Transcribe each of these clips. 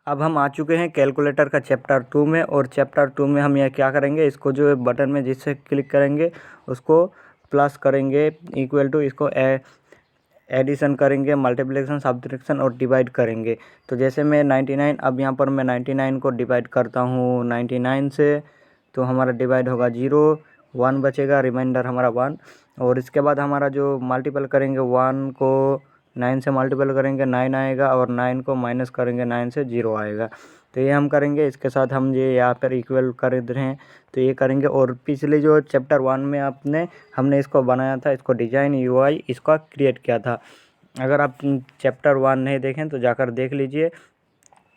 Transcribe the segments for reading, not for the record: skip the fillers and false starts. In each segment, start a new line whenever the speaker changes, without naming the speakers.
अब हम आ चुके हैं कैलकुलेटर का चैप्टर 2 में, और चैप्टर 2 में हम यह क्या करेंगे, इसको जो बटन में जिससे क्लिक करेंगे उसको प्लस करेंगे, इक्वल टू इसको एडिशन करेंगे, मल्टीप्लिकेशन, सब्ट्रैक्शन और डिवाइड करेंगे। तो जैसे मैं 99, अब यहाँ पर मैं 99 को डिवाइड करता हूँ 99 से, तो हमारा डिवाइड होगा 0, 1 बचेगा, रिमाइंडर हमारा 1। और इसके बाद हमारा जो मल्टीपल करेंगे 1 को 9 से मल्टीपल करेंगे 9 आएगा, और 9 को माइनस करेंगे 9 से 0 आएगा। तो ये हम करेंगे, इसके साथ हम ये यहाँ पर इक्वल कर रहे हैं तो ये करेंगे। और पिछले जो चैप्टर 1 में हमने इसको बनाया था, इसको डिजाइन यूआई इसका क्रिएट किया था। अगर आप चैप्टर 1 नहीं देखें तो जाकर देख लीजिए।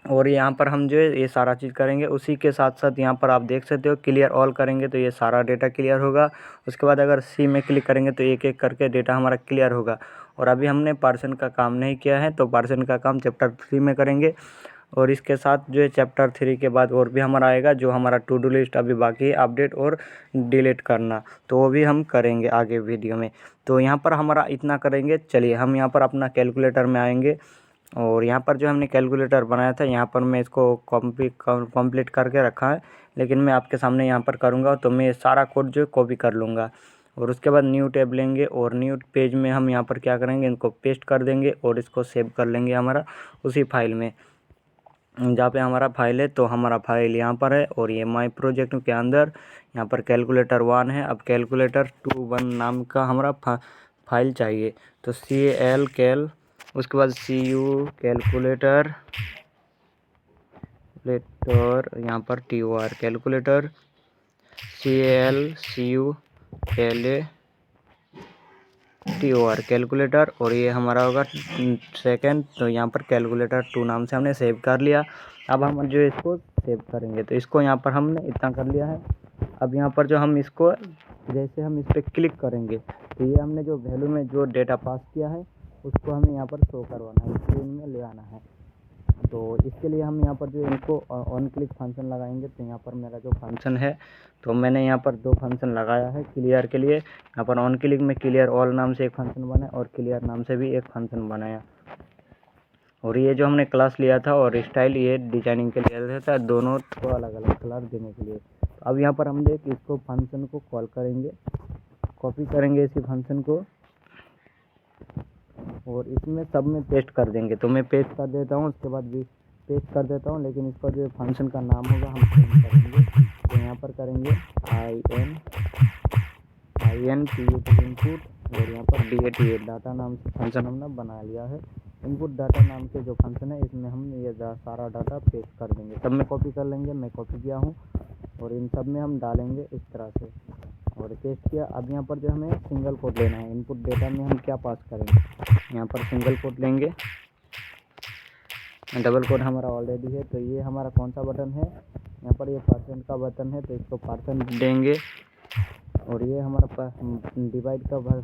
और यहाँ पर हम जो है ये सारा चीज़ करेंगे, उसी के साथ साथ यहाँ पर आप देख सकते हो क्लियर ऑल करेंगे तो ये सारा डेटा क्लियर होगा। उसके बाद अगर सी में क्लिक करेंगे तो एक एक करके डेटा हमारा क्लियर होगा। और अभी हमने पार्सन का काम नहीं किया है, तो पार्सन का काम चैप्टर 3 में करेंगे। और इसके साथ जो है चैप्टर 3 के बाद और भी हमारा आएगा, जो हमारा टू डू लिस्ट अभी बाकी है अपडेट और डिलीट करना, तो वो भी हम करेंगे आगे वीडियो में। तो यहाँ पर हमारा इतना करेंगे। चलिए हम यहाँ पर अपना कैलकुलेटर में आएंगे, और यहाँ पर जो हमने कैलकुलेटर बनाया था यहाँ पर मैं इसको कंप्लीट करके रखा है, लेकिन मैं आपके सामने यहाँ पर करूँगा तो मैं सारा कोड जो है कॉपी कर लूँगा। और उसके बाद न्यू टैब लेंगे, और न्यू पेज में हम यहाँ पर क्या करेंगे, इनको पेस्ट कर देंगे और इसको सेव कर लेंगे हमारा उसी फाइल में, जहाँ पे हमारा फाइल है। तो हमारा फाइल यहाँ पर है, और ये माई प्रोजेक्ट के अंदर यहाँ पर कैलकुलेटर 1 है। अब कैलकुलेटर 2 नाम का हमारा फाइल चाहिए, तो CL उसके बाद CU कैलकुलेटर यहाँ पर TOR calculator CU TOR calculator, और ये हमारा होगा सेकंड। तो यहाँ पर कैलकुलेटर 2 नाम से हमने सेव कर लिया। अब हम जो इसको सेव करेंगे, तो इसको यहाँ पर हमने इतना कर लिया है। अब यहाँ पर जो हम इसको जैसे हम इस पर क्लिक करेंगे तो ये हमने जो वैल्यू में जो डेटा पास किया है उसको हमें यहाँ पर शो करवाना है, स्क्रीन में ले आना है। तो इसके लिए हम यहाँ पर जो इनको ऑन क्लिक फंक्शन लगाएंगे। तो यहाँ पर मेरा जो फंक्शन है, तो मैंने यहाँ पर 2 फंक्शन लगाया है क्लियर के लिए। यहाँ पर ऑन क्लिक में क्लियर ऑल नाम से एक फंक्शन बनाया, और क्लियर नाम से भी एक फंक्शन बनाया। और ये जो हमने क्लास लिया था और स्टाइल ये डिजाइनिंग के लिए लिया था, दोनों को अलग अलग कलर देने के लिए। तो अब यहाँ पर हम देख इसको फंक्शन को कॉल करेंगे, कॉपी करेंगे इसी फंक्शन को, और इसमें सब में पेस्ट कर देंगे। तो मैं पेस्ट कर देता हूँ, उसके बाद भी पेस्ट कर देता हूँ, लेकिन इसका जो फंक्शन का नाम होगा हम चेंज करेंगे। तो यहाँ पर करेंगे INPUT इनपुट, और यहाँ पर DATA डाटा नाम से फंक्शन हमने बना लिया है। इनपुट डाटा नाम से जो फंक्शन है इसमें हम ये सारा डाटा पेस्ट कर देंगे। सब में कॉपी कर लेंगे, मैं कॉपी किया हूँ, और इन सब में हम डालेंगे इस तरह से, और पेस्ट किया। अब यहाँ पर जो हमें सिंगल कोड लेना है, इनपुट डेटा में हम क्या पास करेंगे, यहाँ पर सिंगल कोड लेंगे। डबल कोड हमारा ऑलरेडी है, तो ये हमारा कौन सा बटन है, यहाँ पर ये परसेंट का बटन है, तो इसको परसेंट देंगे। और ये हमारा डिवाइड का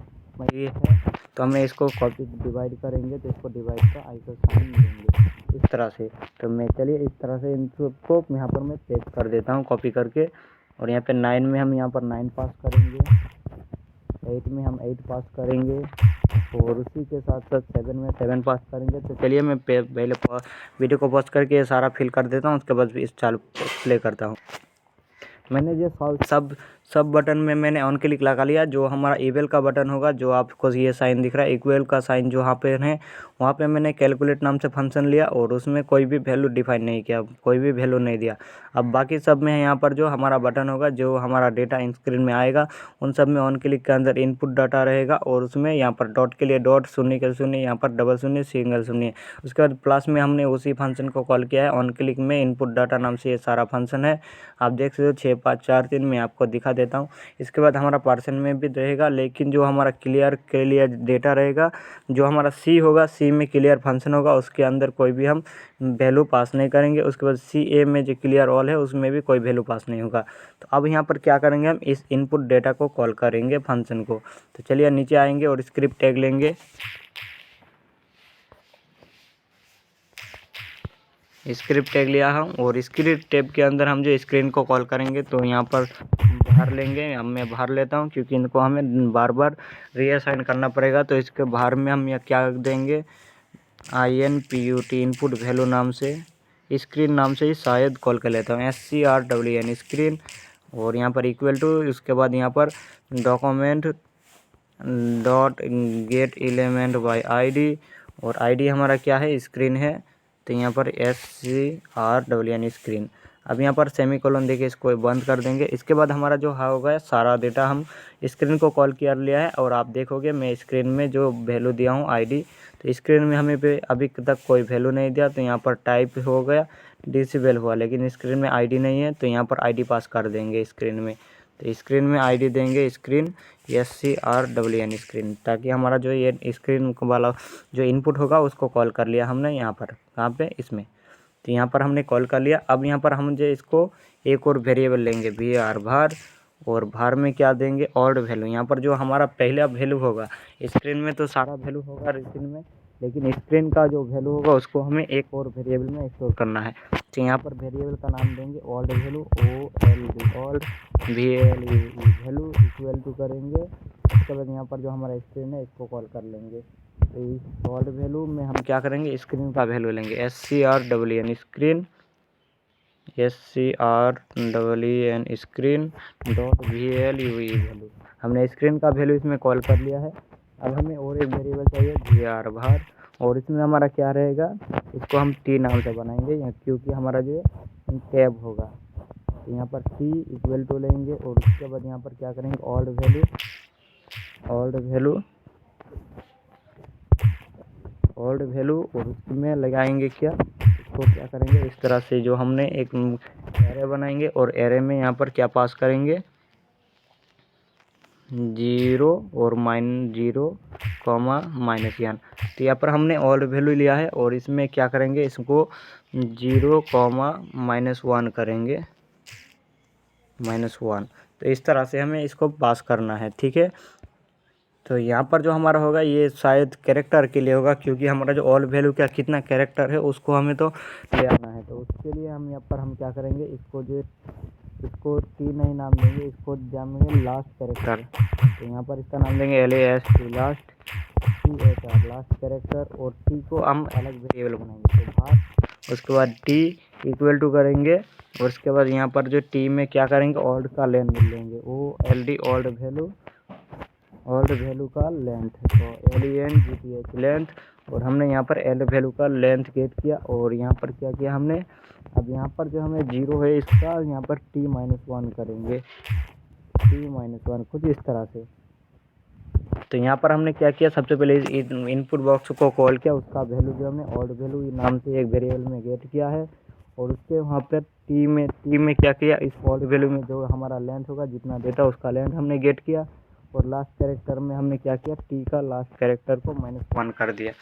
ये है, तो हमें इसको कॉपी डिवाइड करेंगे, तो इसको डिवाइड का आइकन साइन देंगे इस तरह से। तो मैं चलिए इस तरह से इन सबको यहाँ पर मैं पेस्ट कर देता हूँ कॉपी करके। और यहाँ पे 9 में हम यहाँ पर 9 पास करेंगे, 8 में हम 8 पास करेंगे, और उसी के साथ साथ 7 में 7 पास करेंगे। तो चलिए मैं पहले वीडियो को पॉज करके ये सारा फिल कर देता हूँ, उसके बाद इस चालू प्ले करता हूँ। मैंने जो सब बटन में मैंने ऑन क्लिक लगा लिया। जो हमारा इक्वल का बटन होगा, जो आपको ये साइन दिख रहा है इक्वल का साइन जो वहाँ पे है, वहाँ पे मैंने कैलकुलेट नाम से फंक्शन लिया, और उसमें कोई भी वैल्यू डिफाइन नहीं किया, कोई भी वैल्यू नहीं दिया। अब बाकी सब में यहाँ पर जो हमारा बटन होगा, जो हमारा डेटा स्क्रीन में आएगा, उन सब में ऑन क्लिक के अंदर इनपुट डाटा रहेगा, और उसमें यहाँ पर डॉट के लिए डॉट, शून्य के शून्य, यहाँ पर डबल शून्य, सिंगल शून्य। उसके बाद प्लस में हमने उसी फंक्शन को कॉल किया है। ऑन क्लिक में इनपुट डाटा नाम से ये सारा फंक्शन है, आप देख सकते हो 6 5 4 3 में आपको दिखा देता हूँ। इसके बाद हमारा पर्सन में भी रहेगा, लेकिन जो हमारा क्लियर डेटा रहेगा, जो हमारा सी होगा, सी में क्लियर फंक्शन होगा, उसके अंदर कोई भी हम वैल्यू पास नहीं करेंगे। उसके बाद CA में जो क्लियर ऑल है उसमें भी कोई वैल्यू पास नहीं होगा। तो अब यहाँ पर क्या करेंगे, हम इस इनपुट डेटा को कॉल करेंगे फंक्शन को। तो चलिए नीचे आएंगे और स्क्रिप्ट टैग लेंगे, स्क्रिप्ट टैग लिया हम, और स्क्रिप्ट टैब के अंदर हम जो स्क्रीन को कॉल करेंगे, तो यहाँ पर बाहर लेंगे। अब मैं बाहर लेता हूँ क्योंकि इनको हमें बार बार रीअसाइन करना पड़ेगा। तो इसके बाहर में हम क्या देंगे, INPUT इनपुट वैल्यू नाम से स्क्रीन नाम से ही शायद कॉल कर लेता हूँ, SCRWN स्क्रीन। और यहाँ पर इक्वल टू, उसके बाद यहाँ पर document dot gate element by ID, और ID हमारा क्या है, स्क्रीन है, तो यहाँ पर SCRWN स्क्रीन। अब यहाँ पर सेमीकोलन देके इसको बंद कर देंगे। इसके बाद हमारा जो होगा सारा डेटा हम स्क्रीन को कॉल कर लिया है। और आप देखोगे मैं स्क्रीन में जो वैल्यू दिया हूँ ID, तो स्क्रीन में हमें पे अभी तक कोई वैल्यू नहीं दिया, तो यहाँ पर टाइप हो गया, डिसेबल हुआ, लेकिन स्क्रीन में ID नहीं है, तो यहाँ पर ID पास कर देंगे स्क्रीन में। तो स्क्रीन में ID देंगे स्क्रीन SCRWN स्क्रीन, ताकि हमारा जो ये स्क्रीन वाला जो इनपुट होगा उसको कॉल कर लिया हमने यहाँ पर, कहाँ पे, इसमें। तो यहाँ पर हमने कॉल कर लिया। अब यहाँ पर हम जो इसको एक और वेरिएबल लेंगे var, और var में क्या देंगे, ओल्ड वैल्यू। यहाँ पर जो हमारा पहला वैल्यू होगा, स्क्रीन में तो सारा वैल्यू होगा रिसीन में, लेकिन स्क्रीन का जो वैल्यू होगा उसको हमें एक और वेरिएबल में स्टोर करना है। तो यहाँ पर वेरिएबल का नाम देंगे old value, OLD old value equal to करेंगे। उसके बाद यहाँ पर जो हमारा स्क्रीन है इसको कॉल कर लेंगे। तो इस ओल्ड वैल्यू में हम क्या करेंगे, स्क्रीन का वैल्यू लेंगे, SCRWN screen, SCRWN screen dot value. हमने स्क्रीन का वैल्यू इसमें कॉल कर लिया है। अब हमें और एक वेरिएबल चाहिए var, और इसमें हमारा क्या रहेगा, इसको हम T नाम से बनाएंगे क्योंकि हमारा जो टैब होगा। तो यहाँ पर T इक्वल टू लेंगे, और उसके बाद यहाँ पर क्या करेंगे, ओल्ड वैल्यू और उसमें लगाएंगे क्या, इसको क्या करेंगे, इस तरह से जो हमने एक एरे बनाएंगे, और एरे में यहाँ पर क्या पास करेंगे, 0 और -0, -1। तो यहाँ पर हमने ओल्ड वैल्यू लिया है, और इसमें क्या करेंगे, इसको 0, -1 करेंगे, -1। तो इस तरह से हमें इसको पास करना है, ठीक है। तो यहाँ पर जो हमारा होगा ये शायद कैरेक्टर के लिए होगा, क्योंकि हमारा जो ऑल वैल्यू क्या कितना कैरेक्टर है उसको हमें तो ले आना है। तो उसके लिए हम यहाँ पर हम क्या करेंगे, इसको T नहीं नाम देंगे, इसको जानेंगे लास्ट कैरेक्टर। तो यहाँ पर इसका नाम देंगे LAST last, THR last character, और T को हम अलग वेरिएबल बनाएंगे। तो बात उसके बाद T इक्वल टू करेंगे, और उसके बाद यहाँ पर जो T में क्या करेंगे, ओल्ड का लेंथ लेंगे, OLD ओल्ड वैल्यू का लेंथ, तो LENGTH लेंथ। और हमने यहाँ पर L वैल्यू का लेंथ गेट किया, और यहाँ पर क्या किया हमने, अब यहाँ पर जो हमें 0 है इसका यहाँ पर T-1 करेंगे, T-1 कुछ इस तरह से। तो यहाँ पर हमने क्या किया, सबसे पहले इनपुट बॉक्स को कॉल किया, उसका वैल्यू जो हमने ओल्ड वैल्यू नाम से एक वेरिएबल में गेट किया है, और उसके वहाँ पर T में क्या किया, इस ओल्ड वैल्यू में जो हमारा लेंथ होगा जितना डेटा उसका लेंथ हमने गेट किया, और लास्ट कैरेक्टर में हमने क्या किया, T का लास्ट कैरेक्टर को -1 कर दिया।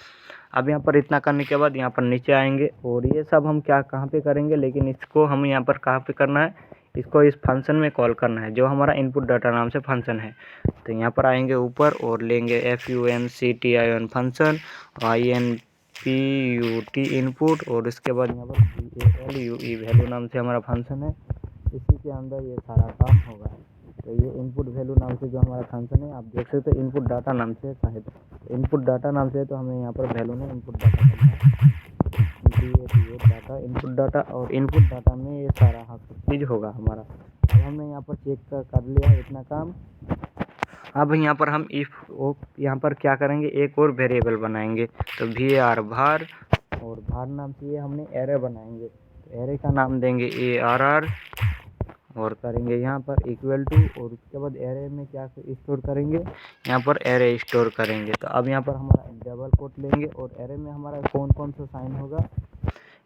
अब यहाँ पर इतना करने के बाद यहाँ पर नीचे आएंगे, और ये सब हम क्या कहाँ पे करेंगे, लेकिन इसको हम यहाँ पर कहाँ पे करना है, इसको इस फंक्शन में कॉल करना है जो हमारा इनपुट डाटा नाम से फंक्शन है। तो यहाँ पर आएंगे ऊपर और लेंगे FUNCTION फंक्शन, INPUT इनपुट, और इसके बाद यहाँ पर VALUE वैल्यू नाम से हमारा फंक्शन है, इसी के अंदर ये सारा काम होगा। तो ये इनपुट वैल्यू नाम से जो हमारा फंक्शन है, आप देख सकते हो इनपुट डाटा नाम से शायद, इनपुट डाटा नाम से, तो हमें यहाँ पर वैल्यू में इनपुट डाटा करना है, डाटा इनपुट डाटा, और इनपुट डाटा में ये सारा हर चीज़ होगा हमारा। अब हमने यहाँ पर चेक कर लिया इतना काम। अब यहाँ पर हम यहाँ पर क्या करेंगे, एक और वेरिएबल बनाएंगे, तो var, और var नाम से ये हमने एरे बनाएंगे, तो एरे का नाम देंगे ARR, और करेंगे यहाँ पर इक्वल टू, और उसके बाद एरे में क्या स्टोर करेंगे, यहाँ पर एरे स्टोर करेंगे। तो अब यहाँ पर हमारा डबल कोट लेंगे, और एरे में हमारा कौन कौन सा साइन होगा,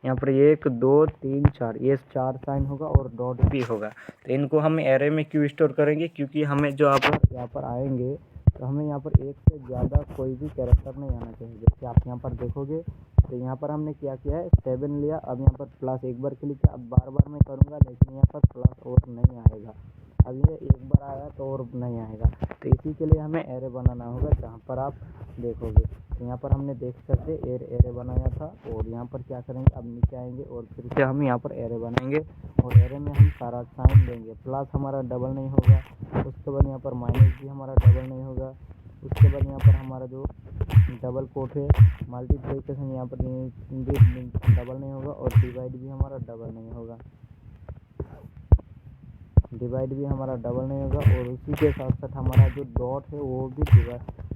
यहाँ पर 1 2 3 4, ये 4 साइन होगा और डॉट भी होगा। तो इनको हम एरे में क्यों स्टोर करेंगे, क्योंकि हमें जो आप यहाँ पर आएंगे तो हमें यहाँ पर एक से ज़्यादा कोई भी कैरेक्टर नहीं आना चाहिए। जैसे आप यहाँ पर देखोगे तो यहाँ पर हमने क्या किया है, 7 लिया, अब यहाँ पर प्लस एक बार क्लिक किया, अब बार बार मैं करूँगा लेकिन यहाँ पर प्लस और नहीं आएगा, अब ये एक बार आया तो और नहीं आएगा। तो इसी के लिए हमें एरे बनाना होगा, जहाँ पर आप देखोगे। तो यहाँ पर हमने देख सकते एरे बनाया था, और यहाँ पर क्या करेंगे, अब नीचे आएंगे और फिर से हम यहाँ पर एरे बनाएंगे, और एरे में हम सारा साइन देंगे, प्लस हमारा डबल नहीं होगा, उसके बाद यहाँ पर माइनस भी हमारा डबल नहीं होगा, उसके बाद यहाँ पर हमारा जो डबल कोट है, मल्टीप्लिकेशन यहाँ पर डबल नहीं होगा और डिवाइड भी हमारा डबल नहीं होगा, डिवाइड भी हमारा डबल नहीं होगा और उसी के साथ साथ हमारा जो डॉट है वो भी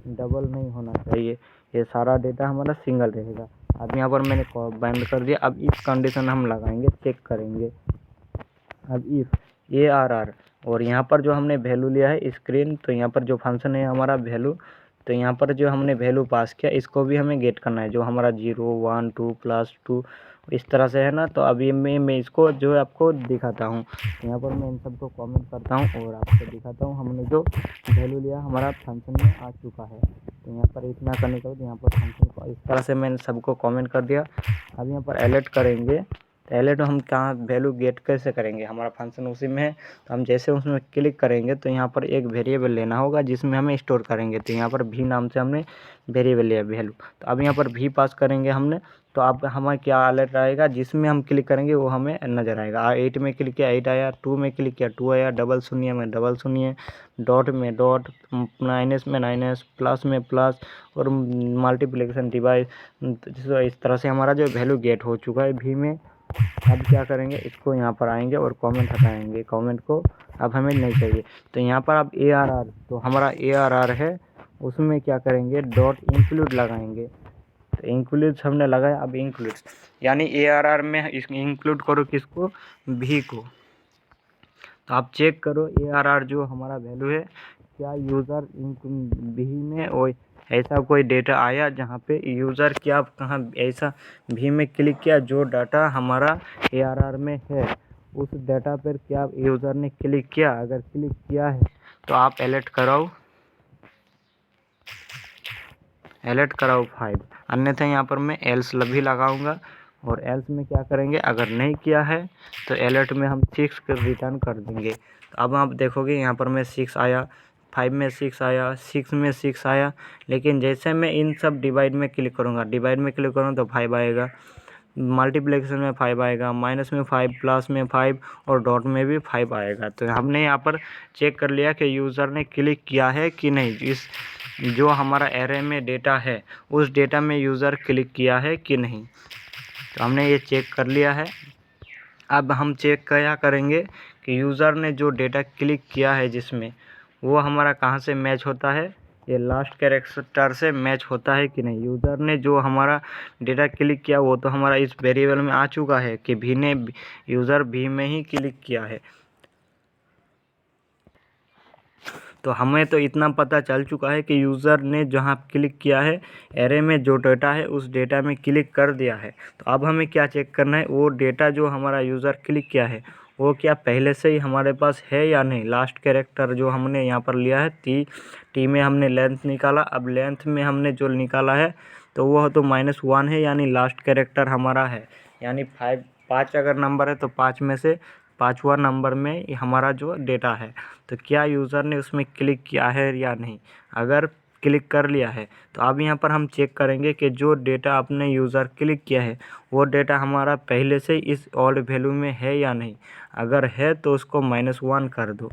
डबल नहीं होना चाहिए। ये सारा डेटा हमारा सिंगल रहेगा। अब यहाँ पर मैंने बंद कर दिया। अब इफ कंडीशन हम लगाएंगे, चेक करेंगे। अब इफ ARR और यहाँ पर जो हमने वैल्यू लिया है स्क्रीन, तो यहाँ पर जो फंक्शन है हमारा वैल्यू, तो यहाँ पर जो हमने वैल्यू पास किया इसको भी हमें गेट करना है, जो हमारा 0 1 2 +2 इस तरह से है ना। तो अभी मैं इसको जो है आपको दिखाता हूँ। यहाँ पर मैं इन सबको कमेंट करता हूँ और आपको दिखाता हूँ हमने जो वैल्यू लिया हमारा फंक्शन में आ चुका है। तो यहाँ पर इतना करने के बाद यहाँ पर फंक्शन को इस तरह से मैंने सबको कमेंट कर दिया। अब यहाँ पर एलर्ट करेंगे, तो एलर्ट हम कहाँ वैल्यू गेट कैसे करेंगे, हमारा फंक्शन उसी में है। तो हम जैसे उसमें क्लिक करेंगे तो यहाँ पर एक वेरिएबल लेना होगा जिसमें हमें स्टोर करेंगे। तो यहाँ पर भी नाम से हमने वेरिएबल लिया वैल्यू। तो अब यहाँ पर भी पास करेंगे हमने, तो अब हमें क्या अलर्ट आएगा, जिसमें हम क्लिक करेंगे वो हमें नज़र आएगा। 8 में क्लिक किया 8 आया, 2 में क्लिक किया 2 आया, डबल शून्य में डबल शून्य, डॉट में डॉट, माइनस में माइनस, प्लस में प्लस और मल्टीप्लिकेशन डिवाइड। तो इस तरह से हमारा जो वैल्यू गेट हो चुका है भी में। अब क्या करेंगे, इसको यहाँ पर आएंगे और कमेंट हटाएंगे, कमेंट को अब हमें नहीं चाहिए। तो यहाँ पर अब ARR, तो हमारा ARR है उसमें क्या करेंगे, डॉट इंक्लूड लगाएंगे। तो इंक्लूड हमने लगाया। अब इंक्लूड यानी ARR में इंक्लूड करो किसको, भी को। तो आप चेक करो ARR जो हमारा वैल्यू है क्या यूज़र भी में और ऐसा कोई डेटा आया जहाँ पे यूज़र क्या कहाँ ऐसा भी में क्लिक किया, जो डाटा हमारा ARR में है उस डाटा पर क्या यूज़र ने क्लिक किया। अगर क्लिक किया है तो आप अलर्ट कराओ, अलर्ट कराओ 5, अन्यथा यहाँ पर मैं एल्स भी लगाऊंगा। और एल्स में क्या करेंगे, अगर नहीं किया है तो अलर्ट में हम 6 कर रिटर्न कर देंगे। तो अब आप देखोगे यहाँ पर मैं 6 आया, 5 में 6 आया, 6 में 6 आया। लेकिन जैसे मैं इन सब डिवाइड में क्लिक करूँगा, डिवाइड में क्लिक करूँगा तो 5 आएगा, मल्टीप्लिकेशन में 5 आएगा, माइनस में 5, प्लस में 5 और डॉट में भी 5 आएगा। तो हमने यहाँ पर चेक कर लिया कि यूज़र ने क्लिक किया है कि नहीं, इस जो हमारा एरे में डेटा है उस डेटा में यूज़र क्लिक किया है कि नहीं। तो हमने ये चेक कर लिया है। अब हम चेक क्या करेंगे कि यूज़र ने जो डेटा क्लिक किया है जिसमें, वो हमारा कहाँ से मैच होता है, ये लास्ट कैरेक्टर से मैच होता है कि नहीं। यूज़र ने जो हमारा डेटा क्लिक किया वो तो हमारा इस वेरिएबल में आ चुका है कि भी ने यूज़र भी में ही क्लिक किया है। तो हमें तो इतना पता चल चुका है कि यूज़र ने जहाँ क्लिक किया है एरे में जो डेटा है उस डेटा में क्लिक कर दिया है। तो अब हमें क्या चेक करना है, वो डेटा जो हमारा यूज़र क्लिक किया है वो क्या पहले से ही हमारे पास है या नहीं। लास्ट कैरेक्टर जो हमने यहाँ पर लिया है टी में हमने लेंथ निकाला। अब लेंथ में हमने जो निकाला है तो वह तो -1 है, यानी लास्ट कैरेक्टर हमारा है, यानी 5 अगर नंबर है तो 5 में से 5वां नंबर में हमारा जो डेटा है। तो क्या यूज़र ने उसमें क्लिक किया है या नहीं। अगर क्लिक कर लिया है तो अब यहाँ पर हम चेक करेंगे कि जो डेटा आपने यूज़र क्लिक किया है वो डेटा हमारा पहले से इस ओल्ड वैल्यू में है या नहीं। अगर है तो उसको -1 कर दो।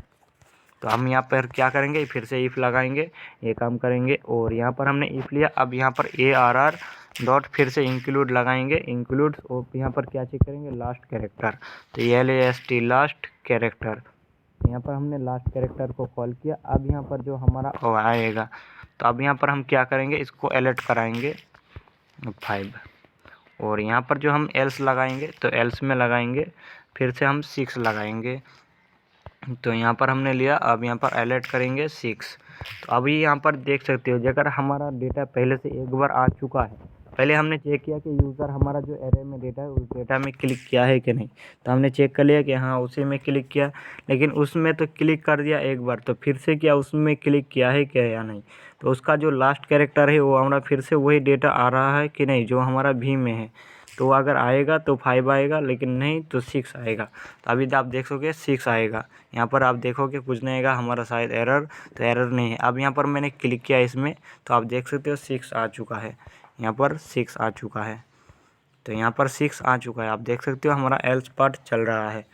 तो हम यहाँ पर क्या करेंगे, फिर से इफ़ लगाएंगे, ये काम करेंगे। और यहाँ पर हमने इफ़ लिया। अब यहाँ पर ARR डॉट फिर से इंक्लूड लगाएंगे, इंक्लूड, और यहाँ पर क्या चेक करेंगे, लास्ट कैरेक्टर। तो LAST लास्ट कैरेक्टर, यहाँ पर हमने लास्ट कैरेक्टर को कॉल किया। अब यहाँ पर जो हमारा आएगा, तो अब यहाँ पर हम क्या करेंगे, इसको अलर्ट कराएंगे 5। और यहाँ पर जो हम एल्स लगाएंगे तो एल्स में लगाएंगे, फिर से हम 6 लगाएंगे। तो यहाँ पर हमने लिया। अब यहाँ पर अलर्ट करेंगे 6। तो अभी यहाँ पर देख सकते हो, अगर हमारा डेटा पहले से एक बार आ चुका है, पहले हमने चेक किया कि यूज़र हमारा जो एरे में डेटा है उस डेटा में क्लिक किया है कि नहीं। तो हमने चेक कर लिया कि हाँ उसी में क्लिक किया, लेकिन उसमें तो क्लिक कर दिया एक बार, तो फिर से क्या उसमें क्लिक किया है क्या या नहीं। तो उसका जो लास्ट कैरेक्टर है वो हमारा फिर से वही डेटा आ रहा है कि नहीं जो हमारा भी में है। तो अगर आएगा तो 5 आएगा, लेकिन नहीं तो 6 आएगा। तो अभी आप देखोगे 6 आएगा। यहाँ पर आप देखोगे कुछ नहीं आएगा, हमारा शायद एरर, तो एरर नहीं है। अब यहाँ पर मैंने क्लिक किया इसमें, तो आप देख सकते हो 6 आ चुका है, यहाँ पर 6 आ चुका है। तो यहाँ पर 6 आ चुका है, आप देख सकते हो हमारा एल्स पार्ट चल रहा है।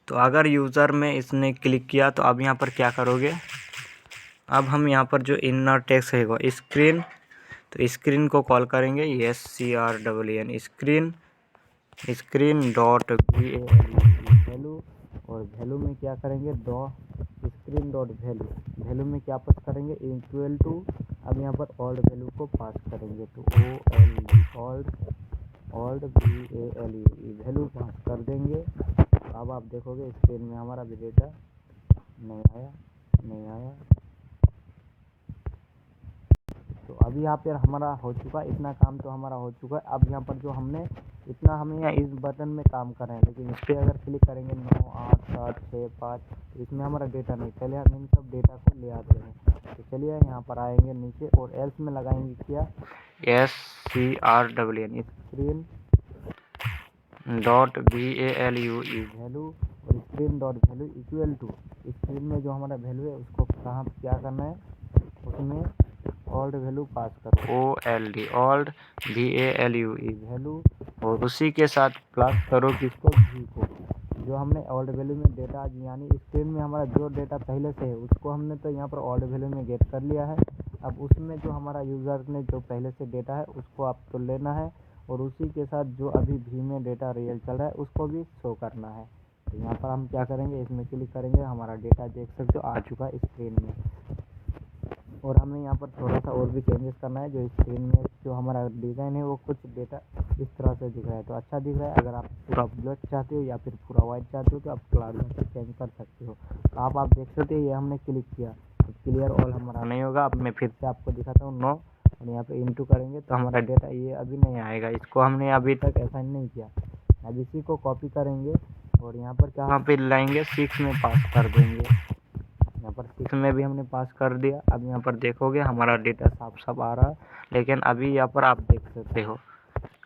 तो अगर यूज़र में इसने क्लिक किया तो अब यहाँ पर क्या करोगे, अब हम यहाँ पर जो इनर टेक्स्ट है स्क्रीन तो स्क्रीन को कॉल करेंगे SCREEN स्क्रीन डॉट वैल्यू, और वैल्यू में क्या करेंगे स्क्रीन डॉट वैल्यू में क्या पास करेंगे इक्वल टू, अब यहाँ पर ओल्ड वैल्यू को पास करेंगे तो ओल्ड वैल्यू पास कर देंगे। अब आप देखोगे स्क्रीन में हमारा भी डेटा नहीं आया। तो अभी यहाँ पर हमारा हो चुका, इतना काम तो हमारा हो चुका है। अब यहाँ पर जो हमें यहाँ इस बटन में काम कर रहे हैं, लेकिन इस पर अगर क्लिक करेंगे 9 8 7 6 5, तो इसमें हमारा डेटा नहीं, पहले हम इन सब डेटा को ले आते हैं। तो चलिए यहाँ पर आएंगे नीचे और एल्स में लगाएंगे क्या SCREEN स्क्रीन डॉट वैल्यू, और screen dot value equal to, screen में जो हमारा वैल्यू है उसको कहाँ क्या करना है, उसमें ओल्ड वैल्यू पास करो ओल्ड वैल्यू, और उसी के साथ प्लस करो किसको भी को, जो हमने ओल्ड वैल्यू में डेटा, यानी स्क्रीन में हमारा जो डेटा पहले से है उसको हमने तो यहाँ पर ओल्ड वैल्यू में गेट कर लिया है। अब उसमें जो हमारा यूज़र ने जो पहले से डेटा है उसको आपको लेना है, और उसी के साथ जो अभी भी में डेटा रियल चल रहा है उसको भी शो करना है। तो यहाँ पर हम क्या करेंगे, इसमें क्लिक करेंगे, हमारा डेटा देख सकते हो आ चुका है स्क्रीन में। और हमें यहाँ पर थोड़ा सा और भी चेंजेस करना है, जो स्क्रीन में जो हमारा डिज़ाइन है वो कुछ डेटा इस तरह से दिख रहा है, तो अच्छा दिख रहा है। अगर आप पूरा ब्लैक चाहते हो या फिर पूरा वाइट चाहते हो तो आप क्लाउड में चेंज कर सकते हो। तो आप देख सकते हो ये हमने क्लिक किया तो क्लियर ऑल हमारा नहीं होगा। अब मैं फिर से आपको दिखाता हूँ 9, और यहाँ पे इंटू करेंगे तो हमारा डेटा ये अभी नहीं आएगा, इसको हमने अभी तक असाइन नहीं किया। अब इसी को कॉपी करेंगे और यहाँ पर कहाँ पे लाएंगे 6 में पास कर देंगे। यहाँ पर 6 में भी हमने पास कर दिया। अब यहाँ पर देखोगे हमारा डेटा साफ आ रहा है, लेकिन अभी यहाँ पर आप देख सकते हो।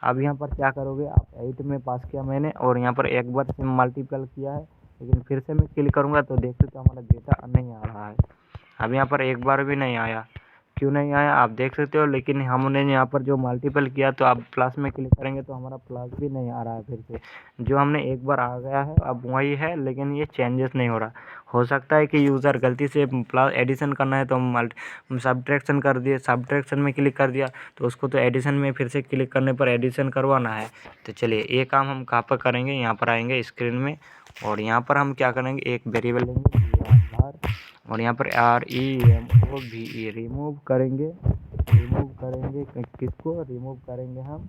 अब यहाँ पर क्या करोगे, आप 8 में पास किया मैंने, और यहाँ पर एक बार से मल्टीपल किया है, लेकिन फिर से मैं क्लिक करूँगा तो देख सकते हो हमारा डेटा नहीं आ रहा है। अब यहाँ पर एक बार भी नहीं आया, क्यों नहीं आया आप देख सकते हो। लेकिन हमने यहाँ पर जो मल्टीपल किया तो अब प्लस में क्लिक करेंगे तो हमारा प्लस भी नहीं आ रहा है। फिर से जो हमने एक बार आ गया है अब वही है, लेकिन ये चेंजेस नहीं हो रहा। हो सकता है कि यूज़र गलती से प्लस एडिशन करना है तो हम सब्ट्रैक्शन कर दिए, सब्ट्रैक्शन में क्लिक कर दिया तो उसको तो एडिशन में फिर से क्लिक करने पर एडिशन करवाना है। तो चलिए ये काम हम कहाँ पर करेंगे, यहाँ पर आएंगे स्क्रीन में, और यहाँ पर हम क्या करेंगे एक वेरिएबल लेंगे और यहाँ पर REMOVE रिमूव करेंगे किसको रिमूव करेंगे हम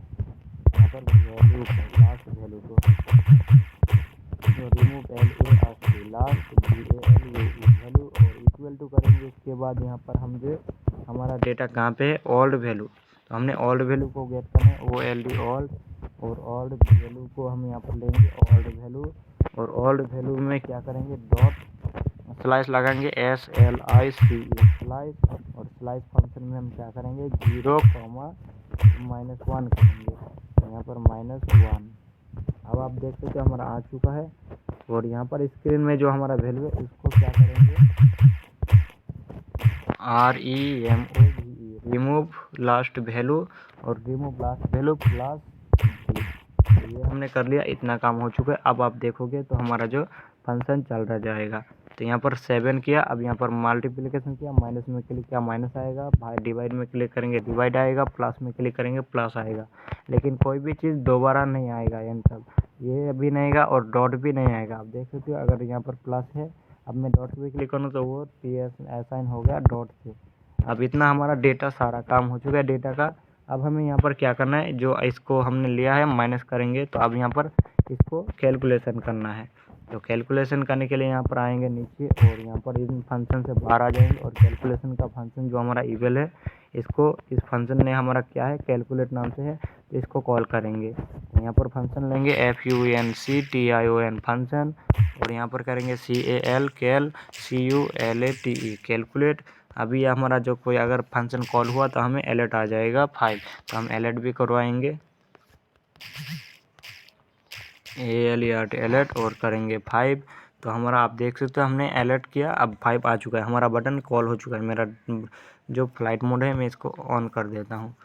यहाँ पर वैल्यू को, लास्ट वैल्यू को, रिमूव लास्ट वैल्यू, और इक्वल टू करेंगे। इसके बाद यहाँ पर हम जो हमारा डेटा कहाँ पे है ओल्ड वैल्यू, तो हमने ओल्ड वैल्यू को गेट करना है ओल्ड, और ओल्ड वैल्यू को हम यहाँ पर लेंगे ओल्ड वैल्यू, और ओल्ड वैल्यू में क्या करेंगे डॉट स्लाइस लगाएंगे SLICE स्लाइस, और स्लाइस फंक्शन में हम क्या करेंगे 0, -1 करेंगे, तो यहाँ पर -1। अब आप देख सकते हो हमारा आ चुका है। और यहाँ पर स्क्रीन में जो हमारा वैल्यू है उसको क्या करेंगे REMOVE रिमूव लास्ट वैल्यू, और रिमूव लास्ट वैल्यू प्लस, ये हमने कर लिया। इतना काम हो चुका है। अब आप देखोगे तो हमारा जो फंक्शन चल रहा जाएगा। तो यहाँ पर 7 किया, अब यहाँ पर मल्टीप्लिकेशन किया, माइनस में क्लिक किया माइनस आएगा, भाई डिवाइड में क्लिक करेंगे डिवाइड आएगा, प्लस में क्लिक करेंगे प्लस आएगा। लेकिन कोई भी चीज़ दोबारा नहीं आएगा, यानी सब ये भी नहीं आएगा और डॉट भी नहीं आएगा। आप देख सकते हो अगर यहाँ पर प्लस है, अब मैं डॉट पे क्लिक करूँ तो वो असाइन हो गया डॉट से। अब इतना हमारा डेटा सारा काम हो चुका है डेटा का। अब हमें यहाँ पर क्या करना है, जो इसको हमने लिया है माइनस करेंगे, तो अब यहाँ पर इसको कैलकुलेशन करना है। तो कैलकुलेशन करने के लिए यहाँ पर आएंगे नीचे, और यहाँ पर इन फंक्शन से बाहर आ जाएंगे, और कैलकुलेशन का फंक्शन जो हमारा इवल है, इसको इस फंक्शन ने हमारा क्या है कैलकुलेट नाम से है, तो इसको कॉल करेंगे। तो यहाँ पर फंक्शन लेंगे FUNCTION फंक्शन, और यहाँ पर करेंगे CALCULATE कैलकुलेट। अभी हमारा जो कोई अगर फंक्शन कॉल हुआ तो हमें अलर्ट आ जाएगा 5, तो हम अलर्ट भी करवाएंगे अलर्ट, और करेंगे 5। तो हमारा आप देख सकते हो हमने अलर्ट किया, अब 5 आ चुका है, हमारा बटन कॉल हो चुका है। मेरा जो फ्लाइट मोड है मैं इसको ऑन कर देता हूँ।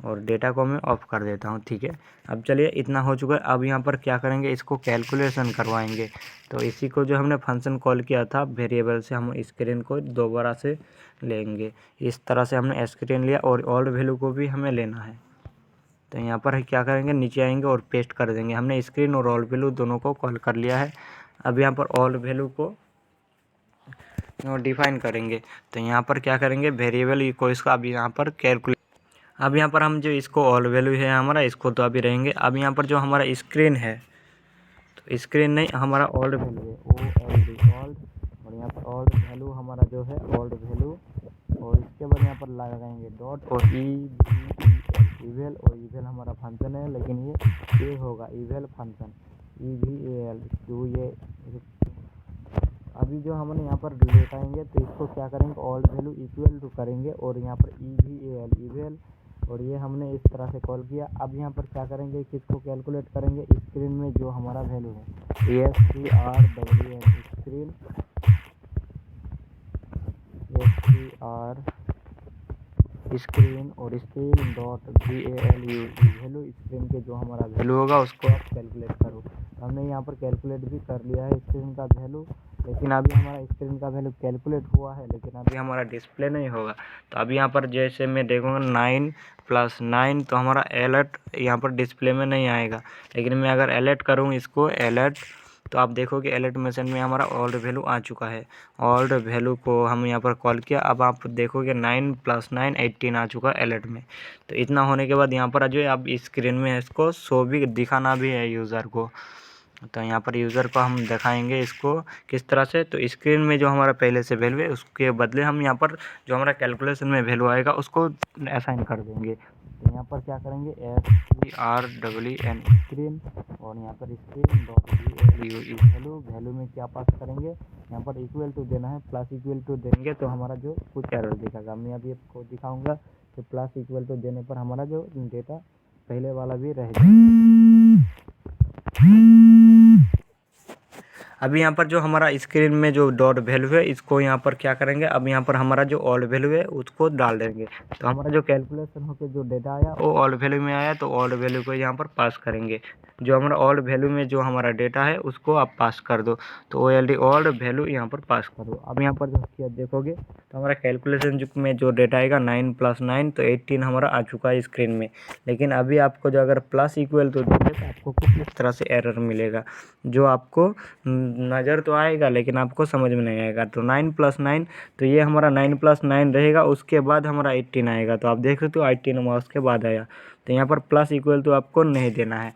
और डेटा को मैं ऑफ कर देता हूँ। ठीक है, अब चलिए इतना हो चुका है। अब यहाँ पर क्या करेंगे, इसको कैलकुलेशन करवाएंगे। तो इसी को जो हमने फंक्शन कॉल किया था वेरिएबल से, हम स्क्रीन को दोबारा से लेंगे। इस तरह से हमने स्क्रीन लिया और ओल्ड वैल्यू को भी हमें लेना है। तो यहाँ पर क्या करेंगे, नीचे आएंगे और पेस्ट कर देंगे। हमने स्क्रीन और ओल्ड वैल्यू दोनों को कॉल कर लिया है। अब यहाँ पर ओल्ड वैल्यू को डिफाइन करेंगे। तो यहाँ पर क्या करेंगे, वेरिएबल को इसका अब यहाँ पर कैलकुलेट, अब यहाँ पर हम जो इसको ऑल वैल्यू है हमारा, इसको तो अभी रहेंगे। अब यहाँ पर जो हमारा स्क्रीन है, तो स्क्रीन नहीं, हमारा ओल्ड वैल्यू है, ओल्ड, और यहाँ पर ओल्ड वैल्यू हमारा जो है ओल्ड वैल्यू, और इसके बाद यहाँ पर लगाएंगे डॉट और इवेल, और इवेल हमारा फंक्शन है, लेकिन ये होगा इवेल फंक्शन, EVAL क्यों ये। अभी जो हमने यहाँ पर लेटाएंगे तो इसको क्या करेंगे, ओल्ड वैल्यू इक्वल टू करेंगे, और यहाँ पर EVAL इवेल, और ये हमने इस तरह से कॉल किया। अब यहाँ पर क्या करेंगे, किसको कैलकुलेट करेंगे, स्क्रीन में जो हमारा वैल्यू है SCRWN स्क्रीन, स्क्रीन और screen dot VALU value, screen के जो हमारा वैल्यू होगा उसको आप कैलकुलेट करो। हमने यहाँ पर कैलकुलेट भी कर लिया है स्क्रीन का वैल्यू, लेकिन अभी हमारा स्क्रीन का वैल्यू कैलकुलेट हुआ है, लेकिन अभी हमारा डिस्प्ले नहीं होगा। तो अभी यहाँ पर जैसे मैं देखूँगा 9 + 9, तो हमारा अलर्ट यहाँ पर डिस्प्ले में नहीं आएगा। लेकिन मैं अगर अलर्ट करूँ इसको अलर्ट, तो आप देखोगे अलर्ट मैसेज में हमारा ओल्ड वैल्यू आ चुका है। ओल्ड वैल्यू को हम यहाँ पर कॉल किया, अब आप देखोगे 9 + 9 18 आ चुका है अलर्ट में। तो इतना होने के बाद यहाँ पर जो है अब स्क्रीन में इसको शो भी दिखाना भी है यूज़र को। तो यहाँ पर यूज़र को हम दिखाएंगे इसको किस तरह से, तो स्क्रीन में जो हमारा पहले से वैल्यू है उसके बदले हम यहाँ पर जो हमारा कैलकुलेशन में वैल्यू आएगा उसको असाइन कर देंगे। तो यहाँ पर क्या करेंगे, SCRWN स्क्रीन, और यहाँ पर स्क्रीन डॉट वैल्यू में क्या पास करेंगे, यहाँ पर इक्वल टू देना है, प्लस इक्वल टू देंगे तो हमारा जो कुछ एरर दिखाएगा। मैं अभी आपको दिखाऊंगा कि प्लस इक्वल टू देने पर हमारा जो डेटा पहले वाला भी रह जाएगा। अभी यहाँ पर जो हमारा स्क्रीन में जो डॉट वैल्यू है इसको यहाँ पर क्या करेंगे, अब यहाँ पर हमारा जो ओल्ड वैल्यू है उसको डाल देंगे। तो हमारा जो कैलकुलेशन होकर जो डेटा आया वो ओल्ड वैल्यू में आया, तो ओल्ड वैल्यू को यहाँ पर पास करेंगे। जो हमारा ओल्ड वैल्यू में जो हमारा डेटा है उसको आप पास कर दो, तो ओल्ड वैल्यू यहाँ पर पास कर दो। अब यहाँ पर जो देखोगे तो हमारा कैलकुलेशन में जो डेटा आएगा 9 + 9, तो 18 हमारा आ चुका है स्क्रीन में। लेकिन अभी आपको जो अगर प्लस इक्वल तो देंगे तो आपको कुछ इस तरह से एरर मिलेगा, जो आपको नज़र तो आएगा लेकिन आपको समझ में नहीं आएगा। तो 9 + 9, तो ये हमारा 9 + 9 रहेगा, उसके बाद हमारा 18 आएगा। तो आप देख सकते हो 18 हमारा उसके बाद आया। तो यहाँ पर प्लस इक्वल तो आपको नहीं देना है।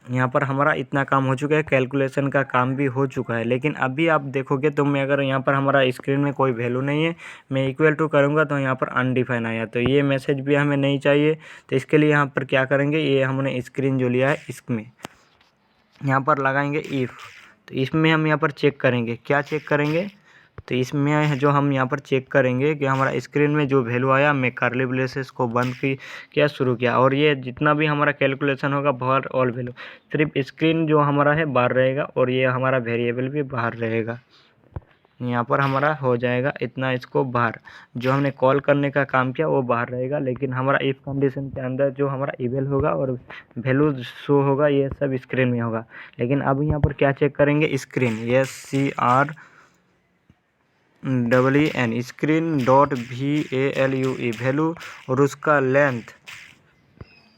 यहाँ पर हमारा इतना काम हो चुका है, कैलकुलेशन का काम भी हो चुका है। लेकिन अभी आप देखोगे तो मैं अगर यहाँ पर हमारा स्क्रीन में कोई वैल्यू नहीं है, मैं इक्वल टू करूँगा तो यहाँ पर अनडिफाइन आया, तो ये मैसेज भी हमें नहीं चाहिए। तो इसके लिए यहाँ पर क्या करेंगे, ये हमने स्क्रीन जो लिया है इसमें यहाँ पर लगाएंगे इफ़। तो इसमें हम यहाँ पर चेक करेंगे, क्या चेक करेंगे, तो इसमें जो हम यहाँ पर चेक करेंगे कि हमारा स्क्रीन में जो वैल्यू आया, मैं कर्ली ब्रेसेस को बंद किया शुरू किया, और ये जितना भी हमारा कैलकुलेशन होगा बाहर ऑल वैल्यू, सिर्फ स्क्रीन जो हमारा है बाहर रहेगा, और ये हमारा वेरिएबल भी बाहर रहेगा। यहाँ पर हमारा हो जाएगा इतना, इसको बाहर जो हमने कॉल करने का काम किया वो बाहर रहेगा, लेकिन हमारा इफ़ कंडीशन के अंदर जो हमारा इवेल होगा और वैल्यू शो होगा ये सब स्क्रीन में होगा। लेकिन अब यहाँ पर क्या चेक करेंगे, screen SCRWN screen dot VALU value, और उसका लेंथ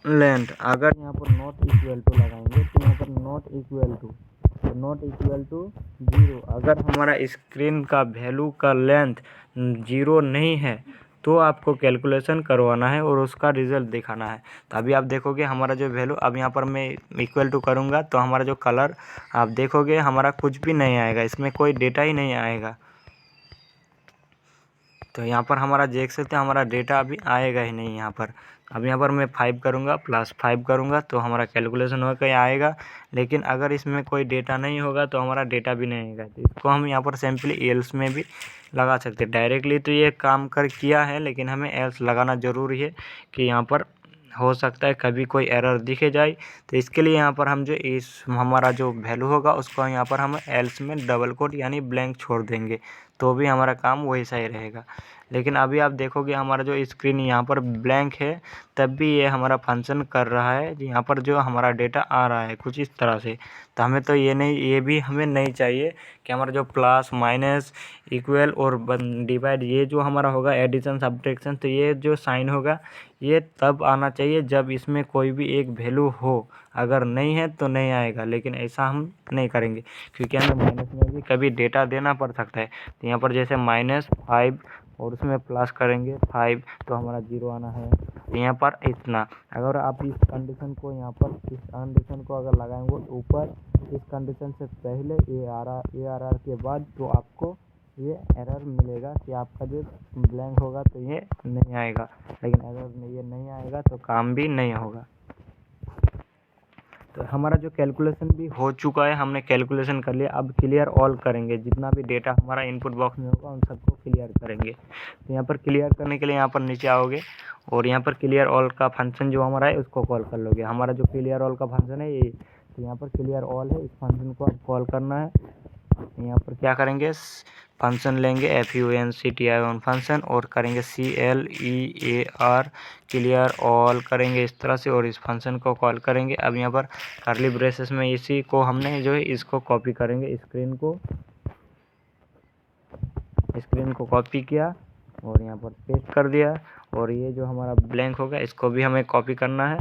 अगर यहाँ पर नॉट इक्वल टू लगाएंगे तो यहाँ पर नॉट इक्वल टू 0, अगर हमारा स्क्रीन का वैल्यू का लेंथ 0 नहीं है तो आपको कैलकुलेशन करवाना है और उसका रिज़ल्ट दिखाना है। तो अभी आप देखोगे हमारा जो वैल्यू, अब यहाँ पर मैं इक्वल टू करूँगा तो हमारा जो कलर आप देखोगे हमारा कुछ भी नहीं आएगा, इसमें कोई डेटा ही नहीं आएगा। तो यहाँ पर हमारा देख सकते हैं हमारा डेटा अभी आएगा ही नहीं यहाँ पर। अब यहाँ पर मैं 5 करूँगा, +5 करूँगा तो हमारा कैलकुलेशन होकर आएगा, लेकिन अगर इसमें कोई डेटा नहीं होगा तो हमारा डेटा भी नहीं आएगा। तो इसको हम यहाँ पर सिंपली एल्स में भी लगा सकते हैं डायरेक्टली, तो ये काम किया है, लेकिन हमें एल्स लगाना ज़रूरी है कि यहाँ पर हो सकता है कभी कोई एरर दिखे जाए। तो इसके लिए यहाँ पर हम जो हमारा जो वैल्यू होगा उसको यहाँ पर हम एल्स में डबल कोट यानी ब्लैंक छोड़ देंगे। तो भी हमारा काम वही सही रहेगा। लेकिन अभी आप देखोगे हमारा जो स्क्रीन यहाँ पर ब्लैंक है, तब भी ये हमारा फंक्शन कर रहा है, यहाँ पर जो हमारा डेटा आ रहा है कुछ इस तरह से। तो हमें तो ये भी हमें नहीं चाहिए कि हमारा जो प्लस माइनस इक्वल और डिवाइड ये जो हमारा होगा एडिशन सब्ट्रैक्शन, तो ये जो साइन होगा ये तब आना चाहिए जब इसमें कोई भी एक वैल्यू हो। अगर नहीं है तो नहीं आएगा, लेकिन ऐसा हम नहीं करेंगे क्योंकि हमें माइनस में भी कभी डेटा देना पड़ सकता है। तो यहाँ पर जैसे -5 और उसमें प्लस करेंगे 5 तो हमारा 0 आना है। तो यहाँ पर इतना, अगर आप इस कंडीशन को यहाँ पर इस कंडीशन को अगर लगाएंगे ऊपर इस कंडीशन से पहले ARR के बाद, तो आपको ये एरर मिलेगा कि आपका जो ब्लैंक होगा तो ये नहीं आएगा। लेकिन अगर ये नहीं आएगा तो काम भी नहीं होगा। तो हमारा जो कैलकुलेशन भी हो चुका है, हमने कैलकुलेशन कर लिया। अब क्लियर ऑल करेंगे, जितना भी डेटा हमारा इनपुट बॉक्स में होगा उन सबको क्लियर करेंगे। तो यहाँ पर क्लियर करने के लिए यहाँ पर नीचे आओगे और यहाँ पर क्लियर ऑल का फंक्शन जो हमारा है उसको कॉल कर लोगे। हमारा जो क्लियर ऑल का फंक्शन है ये, तो यहाँ पर क्लियर ऑल है, इस फंक्शन को अब कॉल करना है। यहाँ पर क्या करेंगे, फंक्शन लेंगे FUNCTION फंक्शन और करेंगे CLEAR क्लियर ऑल करेंगे इस तरह से, और इस फंक्शन को कॉल करेंगे। अब यहाँ पर कर्ली ब्रेसेस में इसी को हमने जो है इसको कॉपी करेंगे, स्क्रीन को कॉपी किया और यहाँ पर पेस्ट कर दिया। और ये जो हमारा ब्लैंक होगा इसको भी हमें कॉपी करना है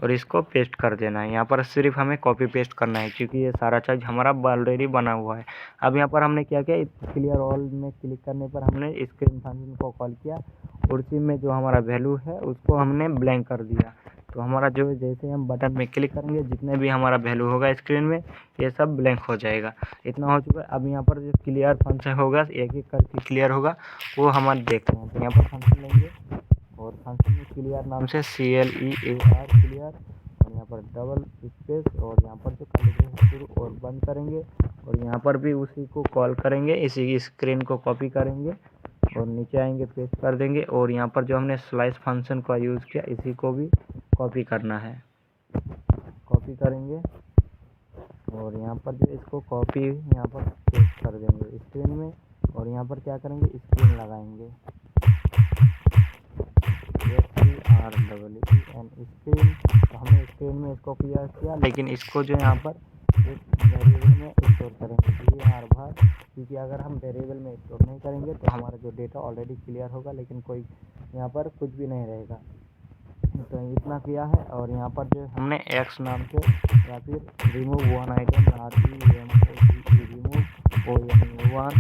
और इसको पेस्ट कर देना है। यहाँ पर सिर्फ हमें कॉपी पेस्ट करना है क्योंकि ये सारा चीज़ हमारा ऑलरेडी बना हुआ है। अब यहाँ पर हमने क्या किया, क्लियर ऑल में क्लिक करने पर हमने स्क्रीन फंक्शन को कॉल किया और उसी में जो हमारा वैल्यू है उसको हमने ब्लैंक कर दिया। तो हमारा जो जैसे हम बटन में क्लिक करेंगे जितने भी हमारा वैल्यू होगा स्क्रीन में ये सब ब्लैंक हो जाएगा। इतना हो चुका है। अब यहाँ पर जो क्लियर फंक्शन होगा एक एक करके क्लियर होगा वो हम देखते हैं। तो यहाँ पर फंक्शन लेंगे और फंक्शन में क्लियर नाम से CLEAR क्लियर, और यहाँ पर डबल स्पेस और यहाँ पर जो कैलिब्रेशन शुरू और बंद करेंगे और यहाँ पर भी उसी को कॉल करेंगे, इसी की स्क्रीन को कॉपी करेंगे और नीचे आएंगे पेस्ट कर देंगे। और यहाँ पर जो हमने स्लाइस फंक्शन का यूज़ किया इसी को भी कॉपी करना है, कॉपी करेंगे और यहाँ पर जो इसको कॉपी यहाँ पर पेस्ट कर देंगे स्क्रीन में। और यहाँ पर क्या करेंगे, स्क्रीन लगाएंगे SCREEN स्क्रीन। तो हमने स्क्रीन में इसको किया, लेकिन इसको जो यहाँ पर एक वेरिएबल में स्टोर करेंगे हर बार, क्योंकि अगर हम वेरिएबल में स्टोर नहीं करेंगे तो हमारा जो डेटा ऑलरेडी क्लियर होगा लेकिन कोई यहाँ पर कुछ भी नहीं रहेगा। तो इतना किया है। और यहाँ पर जो हमने X नाम से या फिर remove one item remove ON1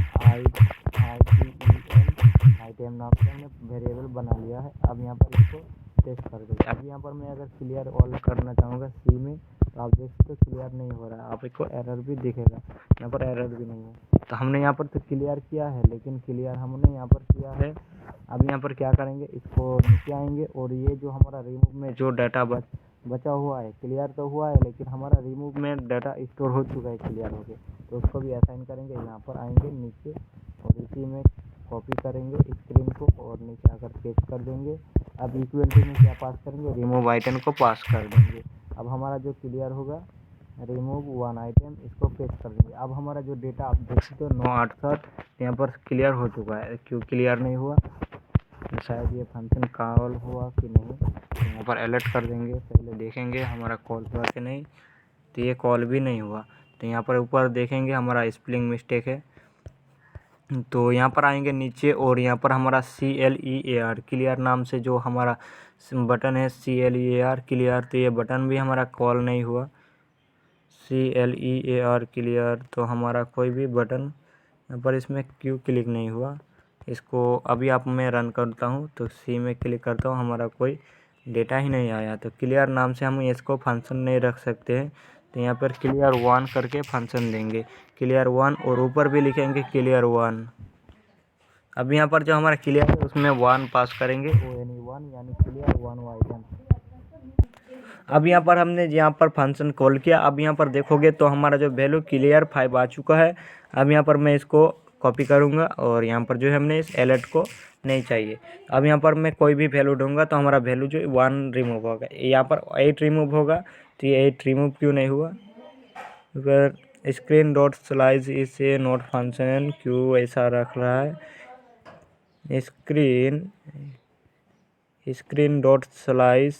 item नाम से हमने वेरिएबल बना लिया है। अब यहाँ पर इसको टेस्ट कर देंगे। अब यहाँ पर मैं अगर क्लियर ऑल करना चाहूँगा C में, तो आप देख सकते हो क्लियर नहीं हो रहा है, आपको एरर भी दिखेगा, यहाँ पर एरर भी नहीं है। तो हमने यहाँ पर तो क्लियर किया है, लेकिन क्लियर हमने यहाँ पर किया है। अब यहाँ पर क्या करेंगे, इसको नीचे आएंगे और ये जो हमारा रिमूव में जो डाटा बचा हुआ है, क्लियर तो हुआ है लेकिन हमारा रिमूव में डाटा स्टोर हो चुका है क्लियर हो गया, तो उसको भी असाइन करेंगे। यहाँ पर आएंगे नीचे और इसी में कॉपी करेंगे स्क्रीन को और नीचे आकर पेस्ट कर देंगे। अब इक्वल टू में क्या पास करेंगे, रिमूव आइटम को पास कर देंगे। अब हमारा जो क्लियर होगा रिमूव वन आइटम, इसको पेस्ट कर देंगे। अब हमारा जो डेटा आप देख सकते हो 987 यहाँ पर क्लियर हो चुका है। क्यों क्लियर नहीं हुआ, तो शायद ये फंक्शन कॉल हुआ कि नहीं। तो यहाँ पर अलर्ट कर देंगे, पहले देखेंगे हमारा कॉल हुआ कि नहीं। तो ये कॉल भी नहीं हुआ। तो यहाँ पर ऊपर देखेंगे हमारा स्पेलिंग मिस्टेक है। तो यहाँ पर आएंगे नीचे और यहाँ पर हमारा CLEAR क्लियर नाम से जो हमारा बटन है CLEAR क्लियर, तो ये बटन भी हमारा कॉल नहीं हुआ। CLEAR क्लियर, तो हमारा कोई भी बटन यहाँ पर इसमें क्यों क्लिक नहीं हुआ। इसको अभी आप मैं रन करता हूँ तो C में क्लिक करता हूँ, हमारा कोई डेटा ही नहीं आया। तो क्लियर नाम से हम इसको फंक्शन नहीं रख सकते हैं। तो यहाँ पर क्लियर 1 करके फंक्शन देंगे, क्लियर 1, और ऊपर भी लिखेंगे क्लियर 1। अब यहाँ पर जो हमारा क्लियर है उसमें 1 पास करेंगे, ON1 यानी क्लियर 1 आइटम। अब यहाँ पर हमने यहाँ पर फंक्शन कॉल किया। अब यहाँ पर देखोगे तो हमारा जो वैल्यू क्लियर 5 आ चुका है। अब यहाँ पर मैं इसको कॉपी करूँगा और यहाँ पर जो है हमने इस अलर्ट को नहीं चाहिए। अब यहाँ पर मैं कोई भी वैल्यू दूंगा तो हमारा वैल्यू जो 1 रिमूव होगा, यहाँ पर 8 रिमूव होगा। तो ये 8 रिमूव क्यों नहीं हुआ, अगर screen dot slice is a not function, क्यों ऐसा रख रहा है। स्क्रीन डॉट स्लाइस,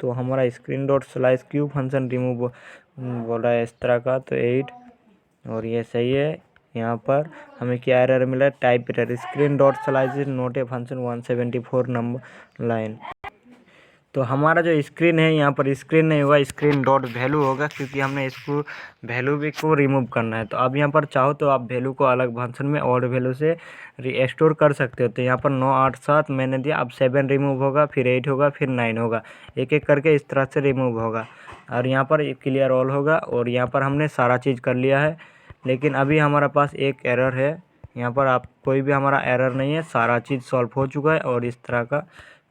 तो हमारा स्क्रीन डॉट स्लाइस क्यों फंक्शन रिमूव बोल रहा है इस तरह का। तो 8 और ये सही है। यहाँ पर हमें क्या एरर मिला, type error, screen dot slice is not a function 174 number line. तो हमारा जो स्क्रीन है यहाँ पर स्क्रीन नहीं होगा, स्क्रीन डॉट वैल्यू होगा, क्योंकि हमने इसको वैल्यू भी को रिमूव करना है। तो अब यहाँ पर चाहो तो आप वैल्यू को अलग फंक्शन में और वैल्यू से रिस्टोर कर सकते हो। तो यहाँ पर 9 8 7 मैंने दिया, अब 7 रिमूव होगा, फिर 8 होगा, फिर 9 होगा, एक एक करके इस तरह से रिमूव होगा। और यहाँ पर क्लियर ऑल होगा। और यहाँ पर हमने सारा चीज़ कर लिया है, लेकिन अभी हमारा पास एक एरर है। यहाँ पर आप कोई भी हमारा एरर नहीं है, सारा चीज़ सॉल्व हो चुका है और इस तरह का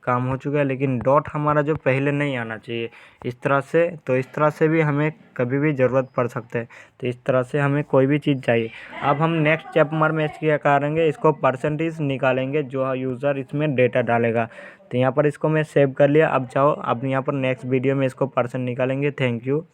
काम हो चुका है। लेकिन डॉट हमारा जो पहले नहीं आना चाहिए इस तरह से, तो इस तरह से भी हमें कभी भी ज़रूरत पड़ सकता है। तो इस तरह से हमें कोई भी चीज़ चाहिए। अब हम नेक्स्ट चैप्टर में इसकी क्या करेंगे, इसको परसेंटेज निकालेंगे जो यूज़र इसमें डेटा डालेगा। तो यहाँ पर इसको मैं सेव कर लिया। अब जाओ, अब यहाँ पर नेक्स्ट वीडियो में इसको परसेंट निकालेंगे। Thank you.